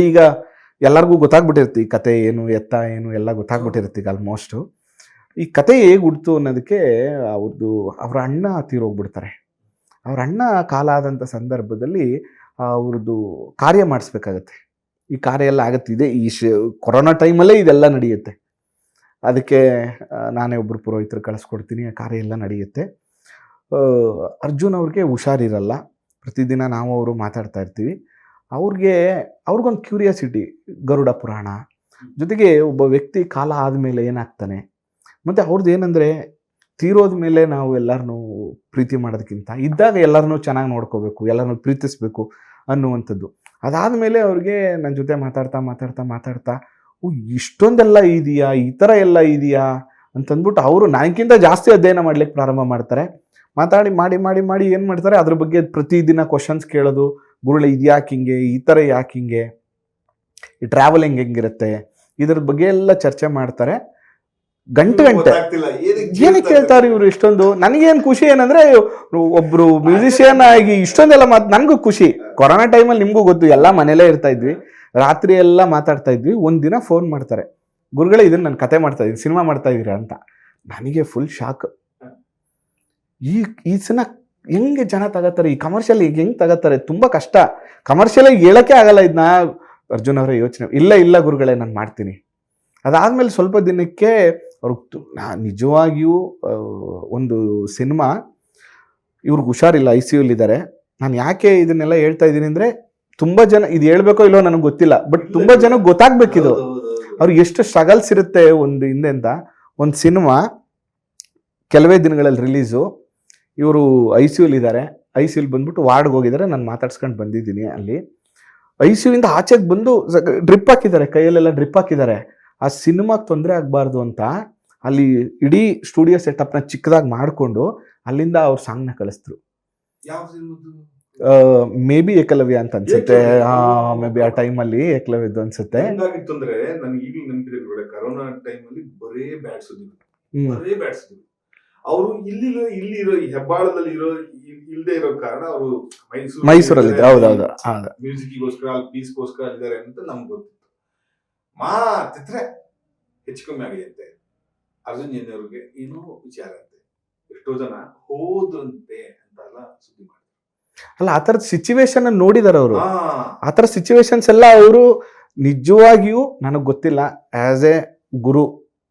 ಈಗ ಎಲ್ಲರಿಗೂ ಗೊತ್ತಾಗ್ಬಿಟ್ಟಿರುತ್ತೆ ಈ ಕತೆ ಏನು ಎತ್ತ ಏನು ಎಲ್ಲ ಗೊತ್ತಾಗ್ಬಿಟ್ಟಿರುತ್ತೆ ಈಗ ಆಲ್ಮೋಸ್ಟ್. ಈ ಕತೆ ಹೇಗೆ ಹುಡ್ತು ಅನ್ನೋದಕ್ಕೆ ಅವ್ರ ಅಣ್ಣ ತೀರೋಗ್ಬಿಡ್ತಾರೆ. ಅವ್ರ ಅಣ್ಣ ಕಾಲ ಆದಂಥ ಸಂದರ್ಭದಲ್ಲಿ ಅವ್ರದ್ದು ಕಾರ್ಯ ಮಾಡಿಸ್ಬೇಕಾಗತ್ತೆ. ಈ ಕಾರ್ಯ ಎಲ್ಲ ಆಗುತ್ತೆ. ಇದೆ ಈ ಕೊರೋನಾ ಟೈಮಲ್ಲೇ ಇದೆಲ್ಲ ನಡೆಯುತ್ತೆ. ಅದಕ್ಕೆ ನಾನೇ ಒಬ್ಬರು ಪುರೋಹಿತರು ಕಳಿಸ್ಕೊಡ್ತೀನಿ, ಆ ಕಾರ್ಯ ಎಲ್ಲ ನಡೆಯುತ್ತೆ. ಅರ್ಜುನ್ ಅವ್ರಿಗೆ ಹುಷಾರಿರಲ್ಲ. ಪ್ರತಿದಿನ ನಾವು ಅವರು ಮಾತಾಡ್ತಾ ಇರ್ತೀವಿ. ಅವ್ರಿಗೊಂದು ಕ್ಯೂರಿಯಾಸಿಟಿ, ಗರುಡ ಪುರಾಣ ಜೊತೆಗೆ ಒಬ್ಬ ವ್ಯಕ್ತಿ ಕಾಲ ಆದಮೇಲೆ ಏನಾಗ್ತಾನೆ, ಮತ್ತು ಅವ್ರದ್ದು ಏನಂದರೆ ತೀರೋದ ಮೇಲೆ ನಾವು ಎಲ್ಲರನ್ನೂ ಪ್ರೀತಿ ಮಾಡೋದಕ್ಕಿಂತ ಇದ್ದಾಗ ಎಲ್ಲರನ್ನೂ ಚೆನ್ನಾಗಿ ನೋಡ್ಕೋಬೇಕು, ಎಲ್ಲರನ್ನೂ ಪ್ರೀತಿಸ್ಬೇಕು ಅನ್ನುವಂಥದ್ದು. ಅದಾದಮೇಲೆ ಅವ್ರಿಗೆ ನನ್ನ ಜೊತೆ ಮಾತಾಡ್ತಾ ಇಷ್ಟೊಂದೆಲ್ಲ ಇದೆಯಾ, ಈ ಥರ ಎಲ್ಲ ಇದೆಯಾ ಅಂತಂದ್ಬಿಟ್ಟು ಅವರು ನನಗಿಂತ ಜಾಸ್ತಿ ಅಧ್ಯಯನ ಮಾಡ್ಲಿಕ್ಕೆ ಪ್ರಾರಂಭ ಮಾಡ್ತಾರೆ. ಮಾಡಿ ಏನು ಮಾಡ್ತಾರೆ, ಅದ್ರ ಬಗ್ಗೆ ಪ್ರತಿದಿನ ಕ್ವಶನ್ಸ್ ಕೇಳೋದು. ಗುರುಳೆ ಇದು ಯಾಕೆ ಹಿಂಗೆ, ಈ ಥರ ಯಾಕೆ ಹಿಂಗೆ, ಈ ಟ್ರಾವೆಲಿಂಗ್ ಹೆಂಗಿರುತ್ತೆ, ಇದ್ರ ಬಗ್ಗೆ ಎಲ್ಲ ಚರ್ಚೆ ಮಾಡ್ತಾರೆ. ಗಂಟೆ ಏನಕ್ಕೆ ಕೇಳ್ತಾರೆ ಇವರು ಇಷ್ಟೊಂದು. ನನಗೇನು ಖುಷಿ ಏನಂದ್ರೆ, ಒಬ್ರು ಮ್ಯೂಸಿಷಿಯನ್ ಆಗಿ ಇಷ್ಟೊಂದೆಲ್ಲ ನನಗೂ ಖುಷಿ. ಕೊರೋನಾ ಟೈಮಲ್ಲಿ ನಿಮಗೂ ಗೊತ್ತು, ಎಲ್ಲ ಮನೇಲೇ ಇರ್ತಾ ಇದ್ವಿ, ರಾತ್ರಿ ಎಲ್ಲ ಮಾತಾಡ್ತಾ ಇದ್ವಿ. ಒಂದಿನ ಫೋನ್ ಮಾಡ್ತಾರೆ, ಗುರುಗಳೇ ಇದನ್ನ ನಾನು ಕತೆ ಮಾಡ್ತಾ ಇದ್ದೀನಿ, ಸಿನಿಮಾ ಮಾಡ್ತಾ ಇದ್ದೀರಾ ಅಂತ. ನನಗೆ ಫುಲ್ ಶಾಕ್. ಈ ಸಿನಿಮಾ ಹೆಂಗೆ ಜನ ತಗೋತಾರೆ, ಈ ಕಮರ್ಷಿಯಲ್ ಈಗ ಹೆಂಗೆ ತಗೋತಾರೆ, ತುಂಬ ಕಷ್ಟ. ಕಮರ್ಷಿಯಲಾಗಿ ಹೇಳೋಕ್ಕೆ ಆಗಲ್ಲ ಇದನ್ನ. ಅರ್ಜುನ್ ಅವರೇ ಯೋಚನೆ, ಇಲ್ಲ ಗುರುಗಳೇ ನಾನು ಮಾಡ್ತೀನಿ. ಅದಾದಮೇಲೆ ಸ್ವಲ್ಪ ದಿನಕ್ಕೆ ಅವ್ರಿಗೆ ನಿಜವಾಗಿಯೂ ಒಂದು ಸಿನಿಮಾ, ಇವ್ರಿಗೆ ಹುಷಾರಿಲ್ಲ, ICUಲಿದ್ದಾರೆ. ನಾನು ಯಾಕೆ ಇದನ್ನೆಲ್ಲ ಹೇಳ್ತಾ ಇದ್ದೀನಿ ಅಂದರೆ, ತುಂಬ ಜನ ಇದು ಹೇಳ್ಬೇಕೋ ಇಲ್ಲೋ ನನಗೆ ಗೊತ್ತಿಲ್ಲ, ಬಟ್ ತುಂಬ ಜನಕ್ಕೆ ಗೊತ್ತಾಗಬೇಕಿದು. ಅವ್ರಿಗೆ ಎಷ್ಟು ಸ್ಟ್ರಗಲ್ಸ್ ಇರುತ್ತೆ ಒಂದು ಹಿಂದೆಂದ. ಒಂದು ಸಿನಿಮಾ ಕೆಲವೇ ದಿನಗಳಲ್ಲಿ ರಿಲೀಸು. ಇವರು ICUಲಿದ್ದಾರೆ. ICUಲಿ ಬಂದ್ಬಿಟ್ಟು ವಾರ್ಡ್ಗೆ ಹೋಗಿದ್ದಾರೆ. ನಾನು ಮಾತಾಡ್ಸ್ಕೊಂಡು ಬಂದಿದ್ದೀನಿ. ಅಲ್ಲಿ ICUಯಿಂದ ಆಚೆಗೆ ಬಂದು ಡ್ರಿಪ್ ಹಾಕಿದ್ದಾರೆ, ಕೈಯಲ್ಲೆಲ್ಲ ಡ್ರಿಪ್ ಹಾಕಿದ್ದಾರೆ. ಆ ಸಿನಿಮಾಗೆ ತೊಂದರೆ ಆಗಬಾರ್ದು ಅಂತ ಅಲ್ಲಿ ಇಡೀ ಸ್ಟುಡಿಯೋ ಸೆಟಪ್ನ ಚಿಕ್ಕದಾಗಿ ಮಾಡಿಕೊಂಡು ಅಲ್ಲಿಂದ ಅವ್ರ ಸಾಂಗ್ನ ಕಳಿಸಿದ್ರು. ಮೇ ಬಿ ಏಕಲವ್ಯ ಅಂತ ಅನ್ಸುತ್ತೆ. ಮೇ ಬಿ ಆ ಟೈಮಲ್ಲಿ ಏಕಲವ್ಯದ್ದು ಅನ್ಸುತ್ತೆ. ಅಂದ್ರೆ ನನಗೆ ಈಗಲೂ ನೆನಪಿದೆ, ಕರೋನಾ ಟೈಮಲ್ಲಿ ಬರೇ ಬ್ಯಾಡ್ ಸುದ್ದಿ. ಅವರು ಇಲ್ಲಿರೋ ಈ ಹೆಬ್ಬಾಳದಲ್ಲಿ ಇಲ್ಲದೆ ಇರೋ ಕಾರಣ ಅವರು ಮೈಸೂರಲ್ಲಿ ಹೌದೌದು ಮ್ಯೂಸಿಕ್ಗೋಸ್ಕರ ಅಲ್ಲಿ ಪೀಸ್ಗೋಸ್ಕರ ಇದ್ದಾರೆ ಅಂತ ನಮ್ಗೆ ಗೊತ್ತಿತ್ತು. ಮಾತಿದ್ರೆ ಹೆಚ್ಚು ಕಮ್ಮಿ ಆಗಿದೆಯಂತೆ. ಅರ್ಜುನ್ ಜನ್ಯವ್ರಿಗೆ ಏನೋ ವಿಚಾರ ಅಂತೆ, ಎಷ್ಟೋ ಜನ ಹೋದ್ರಂತೆ ಅಂತೆಲ್ಲ ಸುದ್ದಿ ಮಾಡಿದ್ರು. ಅಲ್ಲ, ಆ ಥರದ ಸಿಚುವೇಶನ್ ನೋಡಿದಾರೆ ಅವರು. ಆ ಥರ ಸಿಚುವೇಶನ್ಸ್ ಎಲ್ಲ ಅವರು ನಿಜವಾಗಿಯೂ ನನಗೆ ಗೊತ್ತಿಲ್ಲ. As A Guru